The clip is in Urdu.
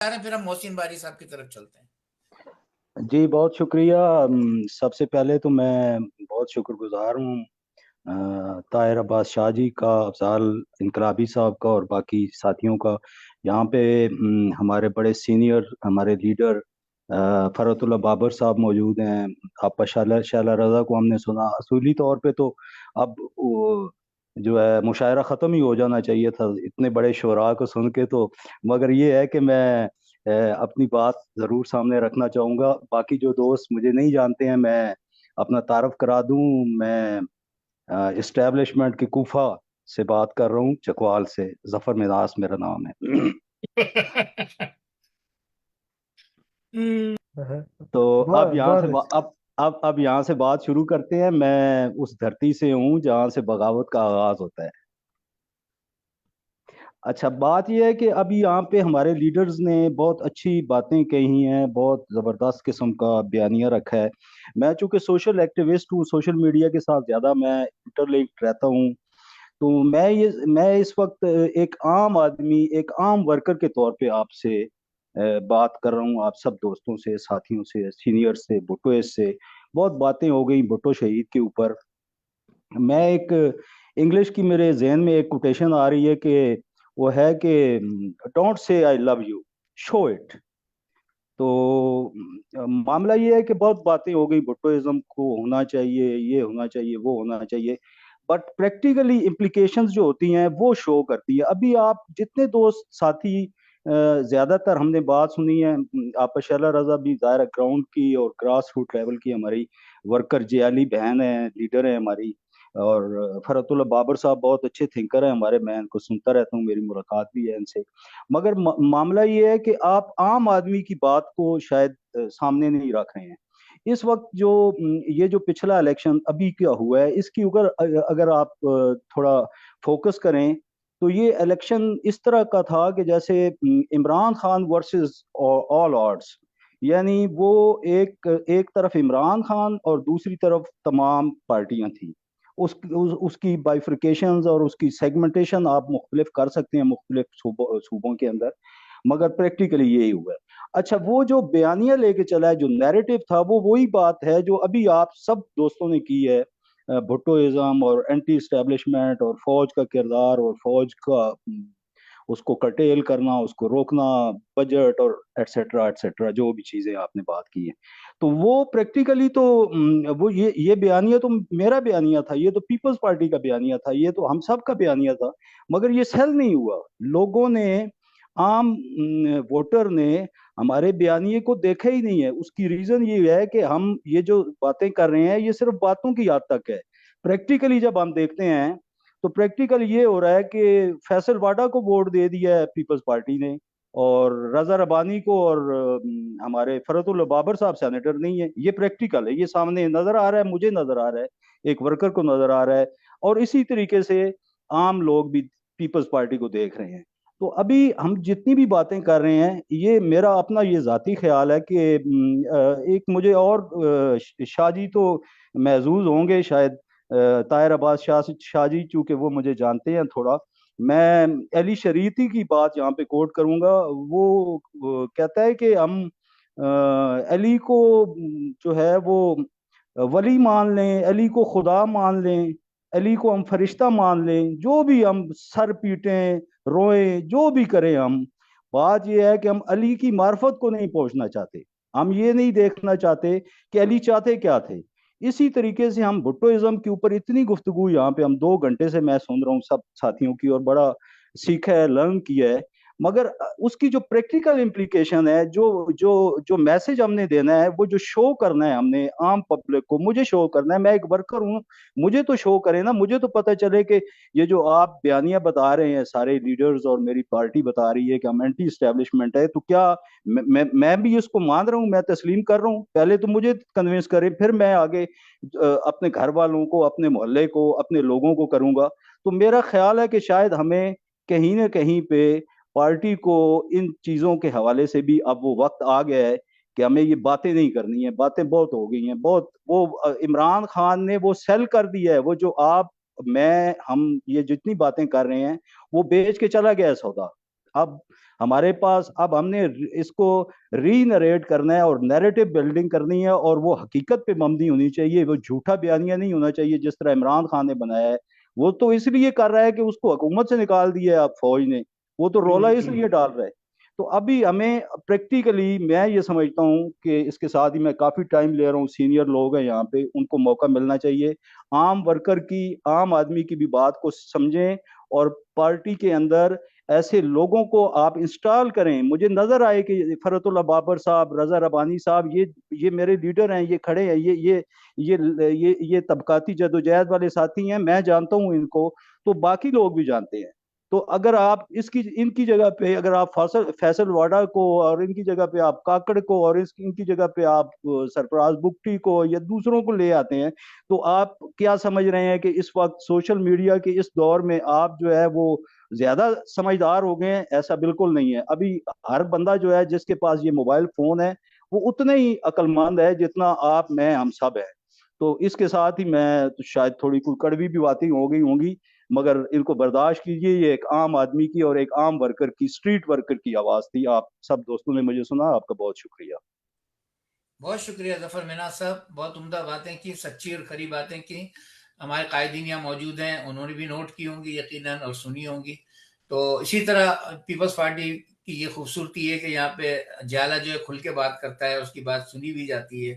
پھر ہم محسن باری صاحب کی طرف چلتے ہیں. جی بہت شکریہ. سب سے پہلے تو میں بہت شکر گزار ہوں طاہر عباس شاہ جی کا، افضال انقلابی صاحب کا اور باقی ساتھیوں کا. یہاں پہ ہمارے بڑے سینئر ہمارے لیڈر فرحت اللہ بابر صاحب موجود ہیں. آپا شیلہ رضا کو ہم نے سنا. اصولی طور پہ تو اب جو ہے مشاعرہ ختم ہی ہو جانا چاہیے تھا اتنے بڑے شعراء کو سن کے، تو مگر یہ ہے کہ میں اپنی بات ضرور سامنے رکھنا چاہوں گا. باقی جو دوست مجھے نہیں جانتے ہیں میں اپنا تعارف کرا دوں. میں اسٹیبلشمنٹ کے کوفہ سے بات کر رہا ہوں، چکوال سے. ظفر مناس میرا نام ہے. تو اب یہاں سے اب یہاں سے بات شروع کرتے ہیں. میں اس دھرتی سے ہوں جہاں سے بغاوت کا آغاز ہوتا ہے. اچھا، بات یہ ہے کہ ابھی یہاں پہ ہمارے لیڈرز نے بہت اچھی باتیں کہی ہیں، بہت زبردست قسم کا بیانیہ رکھا ہے. میں چونکہ سوشل ایکٹیوسٹ ہوں، سوشل میڈیا کے ساتھ زیادہ میں انٹرلنکڈ رہتا ہوں، تو میں اس وقت ایک عام آدمی، ایک عام ورکر کے طور پہ آپ سے بات کر رہا ہوں. آپ سب دوستوں سے، ساتھیوں سے، سینئر سے، بھٹو سے بہت باتیں ہو گئی بھٹو شہید کے اوپر. میں ایک انگلش کی میرے ذہن میں ایک کوٹیشن آ رہی ہے کہ وہ ہے کہ don't say I love you, show it. تو معاملہ یہ ہے کہ بہت باتیں ہو گئی بھٹوازم کو ہونا چاہیے، یہ ہونا چاہیے، وہ ہونا چاہیے، بٹ پریکٹیکلی امپلیکیشنز جو ہوتی ہیں وہ شو کرتی ہے. ابھی آپ جتنے دوست ساتھی زیادہ تر ہم نے بات سنی ہے، آپ شیلہ رضا بھی ظاہر گراؤنڈ کی اور گراس روٹ لیول کی ہماری ورکر جیالی بہن ہیں، لیڈر ہیں ہماری. اور فرحت اللہ بابر صاحب بہت اچھے تھنکر ہیں ہمارے، میں ان کو سنتا رہتا ہوں، میری ملاقات بھی ہے ان سے. مگر معاملہ یہ ہے کہ آپ عام آدمی کی بات کو شاید سامنے نہیں رکھ رہے ہیں. اس وقت جو یہ جو پچھلا الیکشن ابھی کیا ہوا ہے، اس کی اگر آپ تھوڑا فوکس کریں تو یہ الیکشن اس طرح کا تھا کہ جیسے عمران خان ورسز آل آڈس. یعنی وہ ایک طرف عمران خان اور دوسری طرف تمام پارٹیاں تھیں. اس کی بائیفرکیشنز اور اس کی سیگمنٹیشن آپ مختلف کر سکتے ہیں مختلف صوبوں کے اندر، مگر پریکٹیکلی یہی ہوا ہے. اچھا، وہ جو بیانیہ لے کے چلا ہے، جو نیریٹو تھا، وہ وہی بات ہے جو ابھی آپ سب دوستوں نے کی ہے. بھٹوازم اور اینٹی اسٹیبلشمنٹ اور فوج کا کردار اور فوج کا اس کو کرٹیل کرنا، اس کو روکنا، بجٹ اور ایٹسیٹرا ایٹسیٹرا، جو بھی چیزیں آپ نے بات کی ہیں. تو وہ پریکٹیکلی تو وہ یہ بیانیہ تو میرا بیانیہ تھا، یہ تو پیپلز پارٹی کا بیانیہ تھا، یہ تو ہم سب کا بیانیہ تھا، مگر یہ سیل نہیں ہوا. لوگوں نے، عام ووٹر نے ہمارے بیانیے کو دیکھا ہی نہیں ہے. اس کی ریزن یہ ہے کہ ہم یہ جو باتیں کر رہے ہیں یہ صرف باتوں کی یاد تک ہے. پریکٹیکلی جب ہم دیکھتے ہیں تو پریکٹیکل یہ ہو رہا ہے کہ فیصل واڈا کو ووٹ دے دیا ہے پیپلز پارٹی نے، اور رضا ربانی کو، اور ہمارے فرحت اللہ بابر صاحب سینیٹر نہیں ہے. یہ پریکٹیکل ہے، یہ سامنے نظر آ رہا ہے، مجھے نظر آ رہا ہے، ایک ورکر کو نظر آ رہا ہے، اور اسی طریقے سے عام لوگ بھی پیپلز پارٹی کو دیکھ رہے ہیں. تو ابھی ہم جتنی بھی باتیں کر رہے ہیں، یہ میرا اپنا یہ ذاتی خیال ہے کہ ایک مجھے اور شاہ جی تو محظوظ ہوں گے شاید، طاہر عباس شاہ جی چونکہ وہ مجھے جانتے ہیں تھوڑا. میں علی شریعتی کی بات یہاں پہ کوٹ کروں گا. وہ کہتا ہے کہ ہم علی کو جو ہے وہ ولی مان لیں، علی کو خدا مان لیں، علی کو ہم فرشتہ مان لیں، جو بھی ہم سر پیٹیں، روئیں، جو بھی کریں ہم. بات یہ ہے کہ ہم علی کی معرفت کو نہیں پہنچنا چاہتے، ہم یہ نہیں دیکھنا چاہتے کہ علی چاہتے کیا تھے. اسی طریقے سے ہم بھٹوازم کے اوپر اتنی گفتگو یہاں پہ ہم 2 گھنٹے سے میں سن رہا ہوں سب ساتھیوں کی، اور بڑا سیکھا ہے، لرن کیا ہے، مگر اس کی جو پریکٹیکل امپلیکیشن ہے، جو میسج ہم نے دینا ہے، وہ جو شو کرنا ہے ہم نے عام پبلک کو، مجھے شو کرنا ہے. میں ایک ورکر ہوں، مجھے تو شو کرے نا، مجھے تو پتہ چلے کہ یہ جو آپ بیانیہ بتا رہے ہیں سارے لیڈرز اور میری پارٹی بتا رہی ہے کہ ہم اینٹی اسٹیبلشمنٹ ہے، تو کیا میں بھی اس کو مان رہا ہوں، میں تسلیم کر رہا ہوں. پہلے تو مجھے کنونس کریں، پھر میں آگے اپنے گھر والوں کو، اپنے محلے کو، اپنے لوگوں کو کروں گا. تو میرا خیال ہے کہ شاید ہمیں کہیں نہ کہیں پہ پارٹی کو ان چیزوں کے حوالے سے بھی اب وہ وقت آ گیا ہے کہ ہمیں یہ باتیں نہیں کرنی ہیں. باتیں بہت ہو گئی ہیں، بہت. وہ عمران خان نے وہ سیل کر دیا ہے، وہ جو آپ ہم یہ جتنی باتیں کر رہے ہیں وہ بیچ کے چلا گیا ہے سودا. اب ہمارے پاس اب ہم نے اس کو ری نریٹ کرنا ہے اور نیریٹو بلڈنگ کرنی ہے، اور وہ حقیقت پہ مبنی ہونی چاہیے، وہ جھوٹا بیانیہ نہیں ہونا چاہیے جس طرح عمران خان نے بنایا ہے۔ وہ تو اس لیے کر رہا ہے کہ اس کو حکومت سے نکال دیا ہے اب فوج نے، وہ تو رولا اس لیے ڈال رہا ہے۔ تو ابھی ہمیں پریکٹیکلی میں یہ سمجھتا ہوں کہ اس کے ساتھ ہی میں کافی ٹائم لے رہا ہوں، سینئر لوگ ہیں یہاں پہ، ان کو موقع ملنا چاہیے، عام ورکر کی، عام آدمی کی بھی بات کو سمجھیں، اور پارٹی کے اندر ایسے لوگوں کو آپ انسٹال کریں۔ مجھے نظر آئے کہ فرت اللہ بابر صاحب، رضا ربانی صاحب، یہ میرے لیڈر ہیں، یہ کھڑے ہیں، یہ طبقاتی جدوجہد والے ساتھی ہیں، میں جانتا ہوں ان کو، تو باقی لوگ بھی جانتے ہیں۔ تو اگر آپ ان کی جگہ پہ اگر آپ فیصل واڈا کو، اور ان کی جگہ پہ آپ کاکڑ کو، اور ان کی جگہ پہ آپ سرفراز بگٹی کو یا دوسروں کو لے آتے ہیں، تو آپ کیا سمجھ رہے ہیں کہ اس وقت سوشل میڈیا کے اس دور میں آپ جو ہے وہ زیادہ سمجھدار ہو گئے ہیں؟ ایسا بالکل نہیں ہے۔ ابھی ہر بندہ جو ہے جس کے پاس یہ موبائل فون ہے وہ اتنا ہی عقل مند ہے جتنا آپ، میں، ہم سب ہیں۔ تو اس کے ساتھ ہی میں شاید تھوڑی کوئی کڑوی بھی باتیں ہو گئی ہوں گی، مگر ان کو برداشت کیجئے، یہ ایک عام آدمی کی اور ایک عام ورکر کی، اسٹریٹ ورکر کی آواز تھی۔ آپ سب دوستوں نے مجھے سنا، آپ کا بہت شکریہ۔ بہت شکریہ ظفر مناز صاحب، بہت عمدہ باتیں کی، سچی اور کھری باتیں کی۔ ہمارے قائدین یہاں موجود ہیں، انہوں نے بھی نوٹ کی ہوں گی یقیناً اور سنی ہوں گی۔ تو اسی طرح پیپلز پارٹی کی یہ خوبصورتی ہے کہ یہاں پہ جالا جو ہے کھل کے بات کرتا ہے، اس کی بات سنی بھی جاتی ہے۔